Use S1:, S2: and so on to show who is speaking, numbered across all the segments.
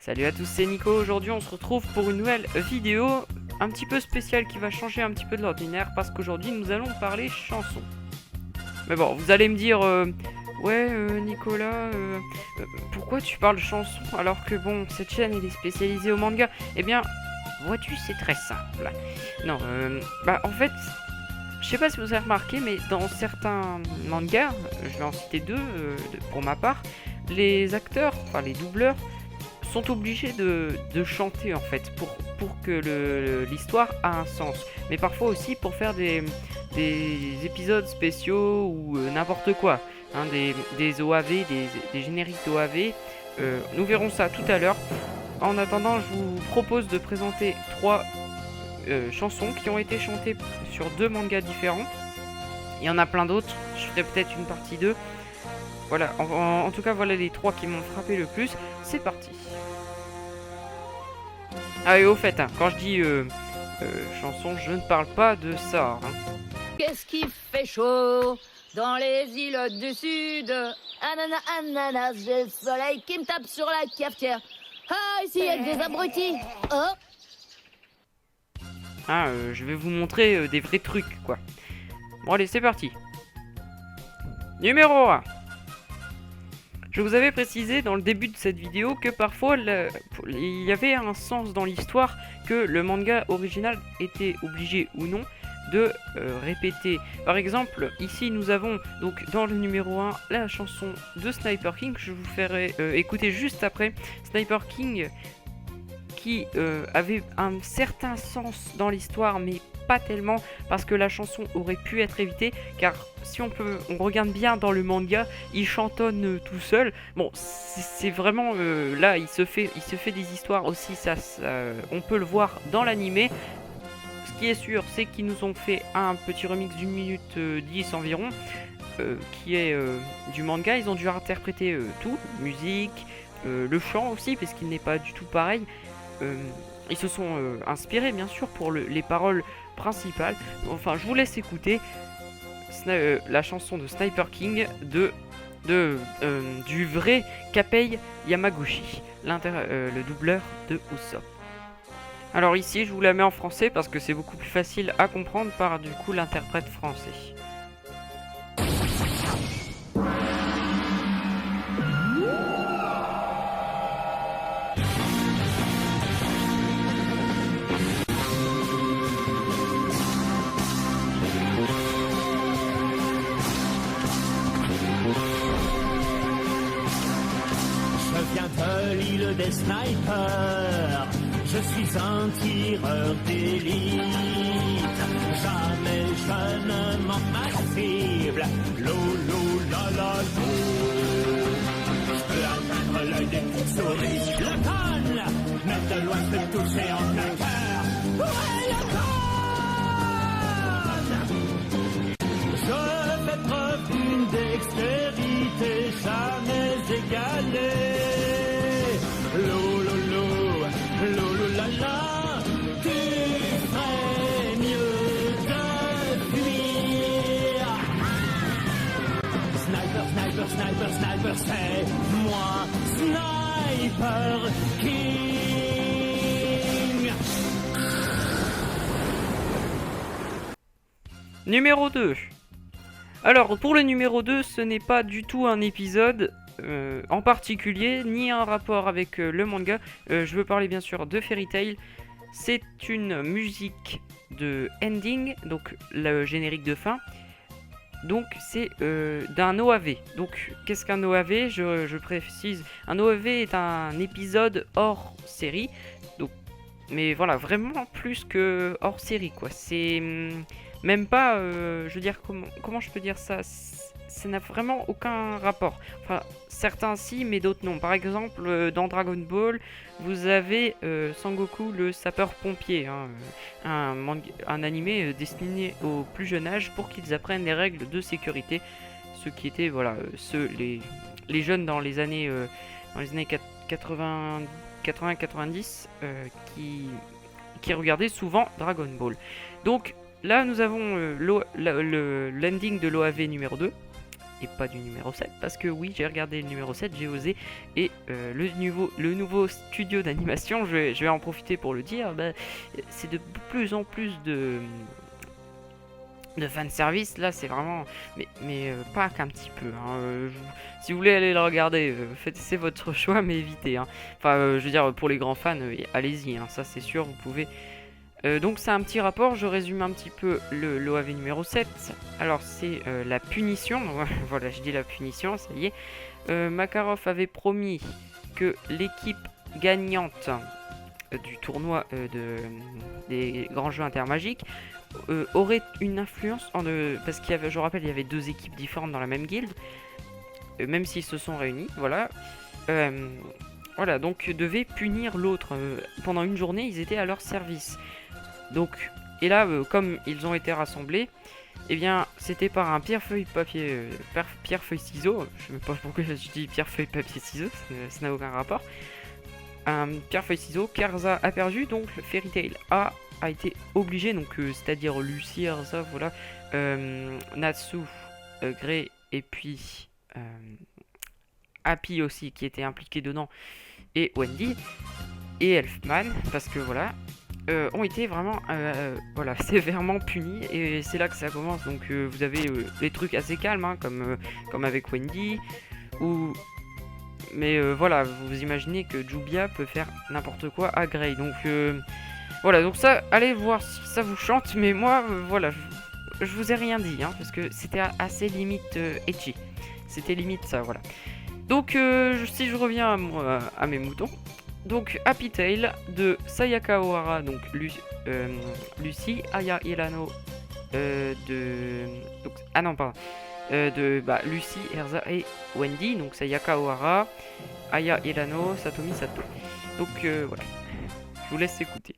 S1: Salut à tous, c'est Nico. Aujourd'hui, on se retrouve pour une nouvelle vidéo un petit peu spéciale qui va changer un petit peu de l'ordinaire parce qu'aujourd'hui, nous allons parler chansons. Mais bon, vous allez me dire, ouais, Nicolas, pourquoi tu parles chansons alors que bon, cette chaîne elle est spécialisée au manga? Eh bien, vois-tu, c'est très simple. Non, en fait, je sais pas si vous avez remarqué, mais dans certains mangas, je vais en citer deux pour ma part, les acteurs, enfin les doubleurs, sont obligés de chanter en fait pour que l'histoire a un sens. Mais parfois aussi pour faire des épisodes spéciaux ou n'importe quoi. Hein, des OAV, des génériques d'OAV. Nous verrons ça tout à l'heure. En attendant, je vous propose de présenter trois chansons qui ont été chantées sur deux mangas différents. Il y en a plein d'autres, je ferai peut-être une partie 2. Voilà, en tout cas, voilà les trois qui m'ont frappé le plus. C'est parti. Ah et au fait, hein, quand je dis chanson, je ne parle pas de ça. Hein.
S2: Qu'est-ce qui fait chaud dans les îles du Sud? Ananas, ananas, j'ai le soleil qui me tape sur la cafetière. Ah, ici, il y a que des abrutis. Oh,
S1: Ah, je vais vous montrer des vrais trucs, quoi. Bon allez, c'est parti. Numéro 1. Je vous avais précisé dans le début de cette vidéo que parfois il y avait un sens dans l'histoire que le manga original était obligé ou non de répéter. Par exemple, ici nous avons donc dans le numéro 1 la chanson de Sniper King. Je vous ferai écouter juste après. Sniper King qui avait un certain sens dans l'histoire, mais pas tellement, parce que la chanson aurait pu être évitée, car si on regarde bien dans le manga, il chantonne tout seul. Bon, c'est vraiment là, il se fait des histoires aussi, on peut le voir dans l'animé. Ce qui est sûr, c'est qu'ils nous ont fait un petit remix d'une minute 10 environ, qui est du manga. Ils ont dû interpréter tout, musique, le chant aussi, parce qu'il n'est pas du tout pareil. Ils se sont inspirés bien sûr pour les paroles principales. Enfin, je vous laisse écouter la chanson de Sniper King du vrai Kapei Yamaguchi, le doubleur de Usopp. Alors ici, je vous la mets en français parce que c'est beaucoup plus facile à comprendre par du coup l'interprète français.
S3: Je viens de l'île des snipers, je suis un tireur d'élite. Jamais je ne manque ma cible, lolo la la lo. Je peux atteindre l'œil des petites souris, le conne, mais de loin je peux toucher en plein cœur. Ouais, le conne! Je fais preuve d'une dextérité jamais égalée. Tu ferais mieux de fuir. Sniper, sniper, sniper, sniper, c'est moi, Sniper King.
S1: Numéro 2. Alors, pour le numéro 2, ce n'est pas du tout un épisode en particulier, ni un rapport avec le manga. Je veux parler bien sûr de Fairy Tail. C'est une musique de ending, donc le générique de fin. Donc c'est d'un OAV. Donc qu'est-ce qu'un OAV? Je précise, un OAV est un épisode hors série. Donc, mais voilà, vraiment plus que hors série quoi. C'est même pas, je veux dire, comment je peux dire ça? Ça n'a vraiment aucun rapport. Enfin, certains si, mais d'autres non. Par exemple, dans Dragon Ball, vous avez Sangoku le sapeur-pompier, hein, un animé destiné au plus jeune âge pour qu'ils apprennent les règles de sécurité. Ceux qui étaient, voilà, les jeunes dans les années 80-90 qui regardaient souvent Dragon Ball. Donc là, nous avons l'ending de l'OAV numéro 2. et pas du numéro 7, parce que oui, j'ai regardé le numéro 7, j'ai osé, et le nouveau studio d'animation, je vais en profiter pour le dire, bah, c'est de plus en plus de fanservice. Là c'est vraiment, mais pas qu'un petit peu, hein. Si vous voulez aller le regarder, c'est votre choix, mais évitez, hein. Enfin je veux dire, pour les grands fans, allez-y, hein, ça c'est sûr, vous pouvez. Donc c'est un petit rapport, je résume un petit peu l'OAV numéro 7. Alors c'est la punition, voilà, je dis la punition, ça y est. Makarov avait promis que l'équipe gagnante du tournoi des grands jeux intermagiques aurait une influence parce qu'il y avait, je rappelle, il y avait 2 équipes différentes dans la même guilde, même s'ils se sont réunis, voilà. Voilà, donc devait punir l'autre. Pendant une journée, ils étaient à leur service. Donc, et là, comme ils ont été rassemblés, eh bien, c'était par un pierre-feuille-papier, pierre-feuille-ciseaux. Je sais même pas pourquoi je dis pierre-feuille-papier-ciseaux, ça n'a aucun rapport. Un pierre-feuille-ciseaux, Karza a perdu, donc le Fairy Tail a été obligé, donc c'est-à-dire Lucie, Erza, voilà, Natsu, Grey, et puis Happy aussi qui était impliqué dedans, et Wendy, et Elfman, parce que voilà, ont été vraiment voilà, sévèrement punis, et c'est là que ça commence. Donc vous avez des trucs assez calmes, hein, comme avec Wendy, ou... Mais voilà, vous imaginez que Jubia peut faire n'importe quoi à Grey. Donc voilà, donc ça, allez voir si ça vous chante. Mais moi, voilà, je vous ai rien dit, hein, parce que c'était assez limite ecchi. C'était limite ça, voilà. Donc si je reviens à mes moutons. Donc Happy Tail de Sayaka Ohara, donc Lucie, Aya Ilano donc, ah non, pardon. Lucie, Erza et Wendy, donc Sayaka Ohara, Aya Ilano, Satomi Sato. Donc voilà, je vous laisse écouter.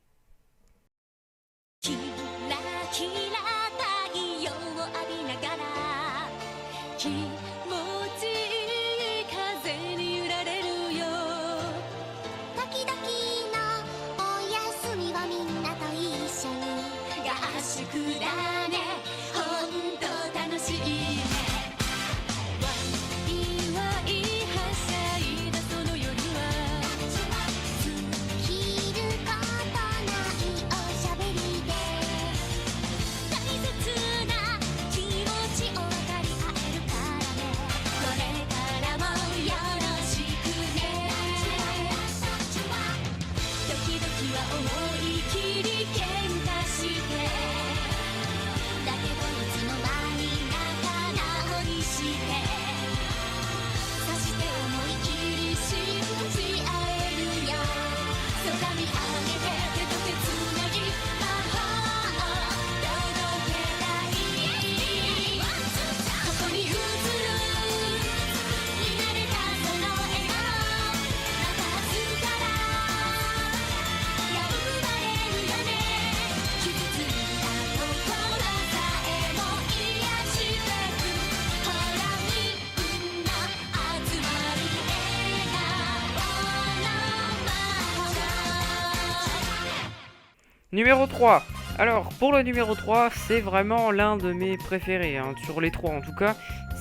S1: Numéro 3. Alors, pour le numéro 3, c'est vraiment l'un de mes préférés, hein, sur les 3 en tout cas.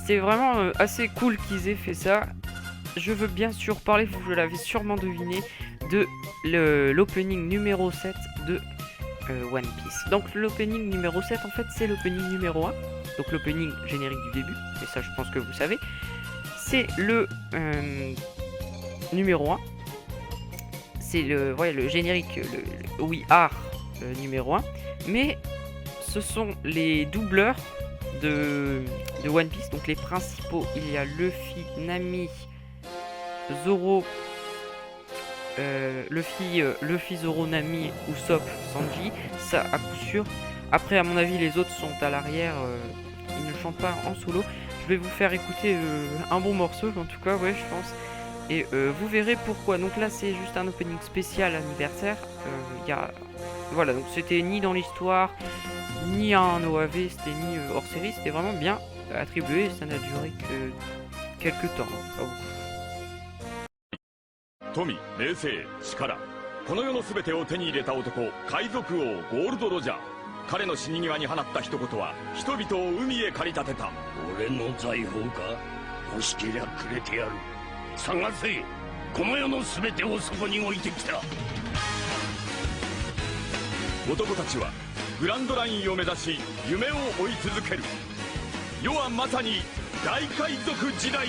S1: C'est vraiment assez cool qu'ils aient fait ça. Je veux bien sûr parler, vous l'avez sûrement deviné, de l'opening numéro 7 de One Piece. Donc l'opening numéro 7, en fait, c'est l'opening numéro 1. Donc l'opening générique du début, et ça je pense que vous savez. C'est le numéro 1. C'est le générique, le We Are numéro 1. Mais ce sont les doubleurs de One Piece, donc les principaux. Il y a Luffy, Nami, Zoro, Luffy, Zoro, Nami, Usopp, Sanji, ça à coup sûr. Après, à mon avis, les autres sont à l'arrière, ils ne chantent pas en solo. Je vais vous faire écouter un bon morceau, en tout cas, ouais, je pense. Et vous verrez pourquoi. Donc là, c'est juste un opening spécial anniversaire. Voilà, donc c'était ni dans l'histoire, ni un OAV, c'était ni hors série, c'était vraiment bien attribué. Ça n'a duré que quelques temps, pas beaucoup.
S4: 富、名声、力、この世の全てを手に入れた男、海賊王ゴールド・ロジャー。彼の死に際に放った一言は人々を海へ駆り立てた。
S5: 俺の財宝か？欲しけりゃくれてやる。探せ。この世の全てをそこに置いてきた。
S4: 男たちはグランドラインを目指し夢を追い続ける。世はまさに大海賊時代。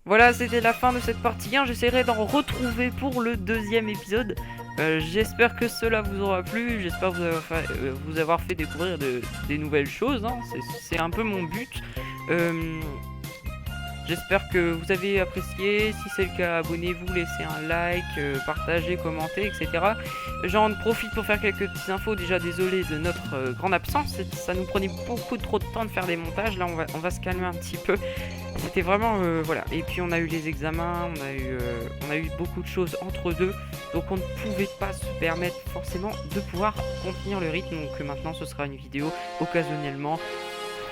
S1: Voilà, c'était la fin de cette partie 1. J'essaierai d'en retrouver pour le deuxième épisode. J'espère que cela vous aura plu. J'espère vous avoir fait découvrir des nouvelles choses. Hein. C'est un peu mon but. J'espère que vous avez apprécié. Si c'est le cas, abonnez-vous, laissez un like, partagez, commentez, etc. J'en profite pour faire quelques petites infos. Déjà, désolé de notre grande absence. Ça nous prenait beaucoup trop de temps de faire des montages. Là, on va se calmer un petit peu. C'était vraiment... voilà. Et puis, on a eu les examens. On a eu beaucoup de choses entre deux. Donc, on ne pouvait pas se permettre forcément de pouvoir contenir le rythme. Donc, maintenant, ce sera une vidéo occasionnellement.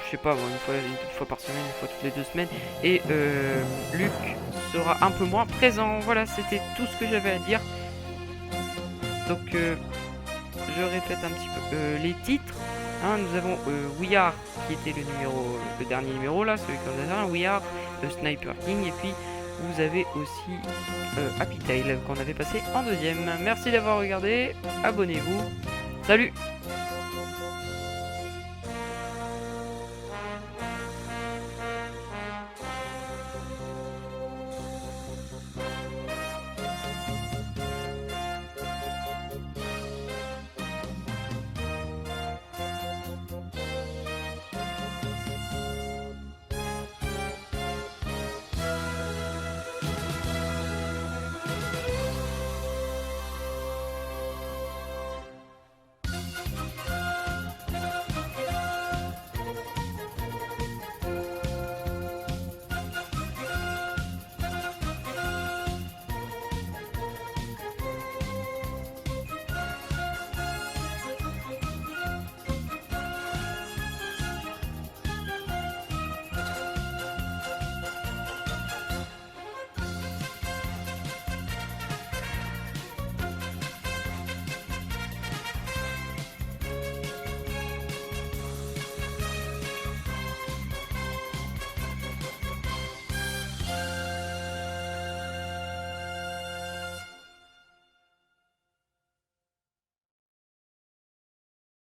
S1: Je sais pas, une fois par semaine, une fois toutes les 2 semaines. Et Luc sera un peu moins présent. Voilà, c'était tout ce que j'avais à dire. Donc, je répète un petit peu les titres. Hein, nous avons We Are, qui était le dernier numéro là, celui qu'on a. We Are, Sniper King. Et puis, vous avez aussi Happy Tail, qu'on avait passé en deuxième. Merci d'avoir regardé. Abonnez-vous. Salut!